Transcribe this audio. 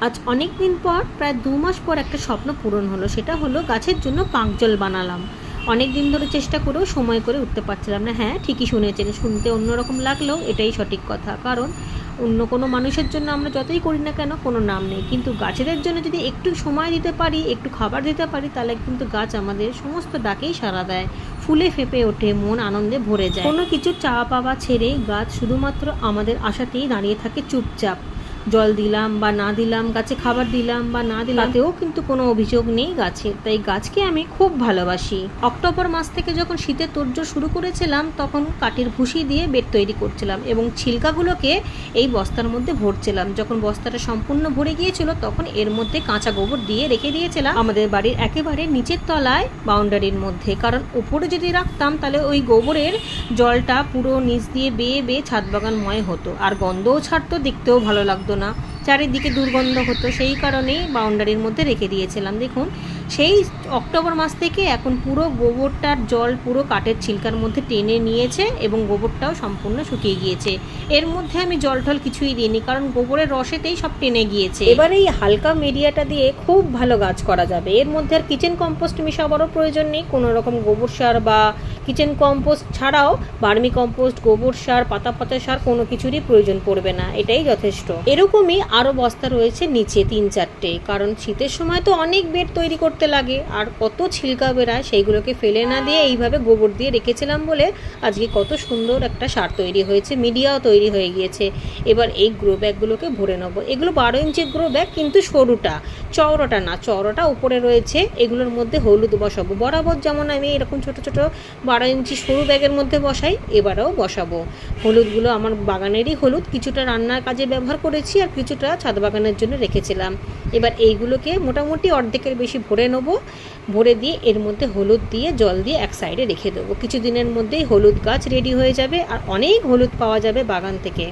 আজ অনেক দিন পর, প্রায় 2 মাস পর একটা স্বপ্ন পূরণ হলো। সেটা হলো গাছের জন্য পাঁকজল বানালাম। অনেক দিন ধরে চেষ্টা করেও সময় করে উঠতে পারছিলাম না। হ্যাঁ, ঠিকই শুনেছেন। শুনতে অন্যরকম লাগলেও এটাই সঠিক কথা। কারণ অন্য কোনো মানুষের জন্য আমরা যতই করি না কেন কোনো নাম নেই। কিন্তু গাছেদের জন্য যদি একটু সময় দিতে পারি, একটু খাবার দিতে পারি, তাহলে কিন্তু গাছ আমাদের সমস্ত ডাকেই সাড়া দেয়। ফুলে ফেঁপে ওঠে, মন আনন্দে ভরে যায়। কোনো কিছু চাওয়া পাওয়া ছেড়ে গাছ শুধুমাত্র আমাদের আশাতেই দাঁড়িয়ে থাকে চুপচাপ। জল দিলাম বা না দিলাম, গাছে খাবার দিলাম বা না দিলাম, তাতেও কিন্তু কোনো অভিযোগ নেই গাছের। তাই গাছকে আমি খুব ভালোবাসি। অক্টোবর মাস থেকে যখন শীতের তোড়জোড় শুরু করেছিলাম, তখন কাঠের ভুসি দিয়ে বেড তৈরি করছিলাম এবং ছিলকাগুলোকে এই বস্তার মধ্যে ভরছিলাম। যখন বস্তাটা সম্পূর্ণ ভরে গিয়েছিল, তখন এর মধ্যে কাঁচা গোবর দিয়ে রেখে দিয়েছিলাম আমাদের বাড়ির একেবারে নিচের তলায়, বাউন্ডারির মধ্যে। কারণ উপরে যদি রাখতাম, তাহলে ওই গোবরের জলটা পুরো নিচ দিয়ে বেয়ে বেয়ে ছাদ বাগানময় হতো, আর গন্ধও ছাড়তো, দেখতেও ভালো লাগতো না, চারিদিকে দুর্গন্ধ হতো। সেই কারণেই বাউন্ডারির মধ্যে রেখে দিয়েছিলাম। দেখুন, সেই অক্টোবর মাস থেকে এখন পুরো গোবরটার জল পুরো কাঠের ছিলকার মধ্যে টেনে নিয়েছে এবং গোবরটাও সম্পূর্ণ শুকিয়ে গিয়েছে। এর মধ্যে আমি জল টল কিছুই দিইনি, কারণ গোবরের রসেতেই সব টেনে গিয়েছে। এবার এই হালকা মিডিয়াটা দিয়ে খুব ভালো গাছ করা যাবে। এর মধ্যে আর কিচেন কম্পোস্ট মেশাবারও প্রয়োজন নেই। কোনো রকম গোবর সার বা কিচেন কম্পোস্ট ছাড়াও বার্মি কম্পোস্ট, গোবর সার, পাতা পচা সার কোনো কিছুরই প্রয়োজন পড়বে না। এটাই যথেষ্ট। এরকমই আরও বস্তা রয়েছে নিচে 3-4টে, কারণ শীতের সময় তো অনেক বেড তৈরি করতে লাগে আর কত ছিলকা বেরায়, সেইগুলোকে ফেলে না দিয়ে এইভাবে গোবর দিয়ে রেখেছিলাম বলে আজকে কত সুন্দর একটা সার তৈরি হয়েছে, মিডিয়াও তৈরি হয়ে গিয়েছে। এবার এই গ্রো ব্যাগগুলোকে ভরে নেব। এগুলো 12 ইঞ্চির গ্রো ব্যাগ, কিন্তু সরুটা, চওড়াটা না। চওড়াটা উপরে রয়েছে। এগুলোর মধ্যে হলুদ বসাবো। বরাবর যেমন আমি এরকম ছোট ছোট 12 ইঞ্চি সরু ব্যাগের মধ্যে বসাই, এবারেও বসাবো। হলুদগুলো আমার বাগানেরই হলুদ, কিছুটা রান্নার কাজে ব্যবহার করেছি আর কিছুটা ছাদ বাগানের জন্য রেখেছিলাম। এবার এইগুলোকে মোটামুটি অর্ধেকের বেশি ভরে নেব। ভরে দিয়ে এর মধ্যে হলুদ দিয়ে জল দিয়ে এক সাইডে রেখে দেবো। কিছুদিনের মধ্যেই হলুদ গাছ রেডি হয়ে যাবে আর অনেক হলুদ পাওয়া যাবে বাগান থেকে।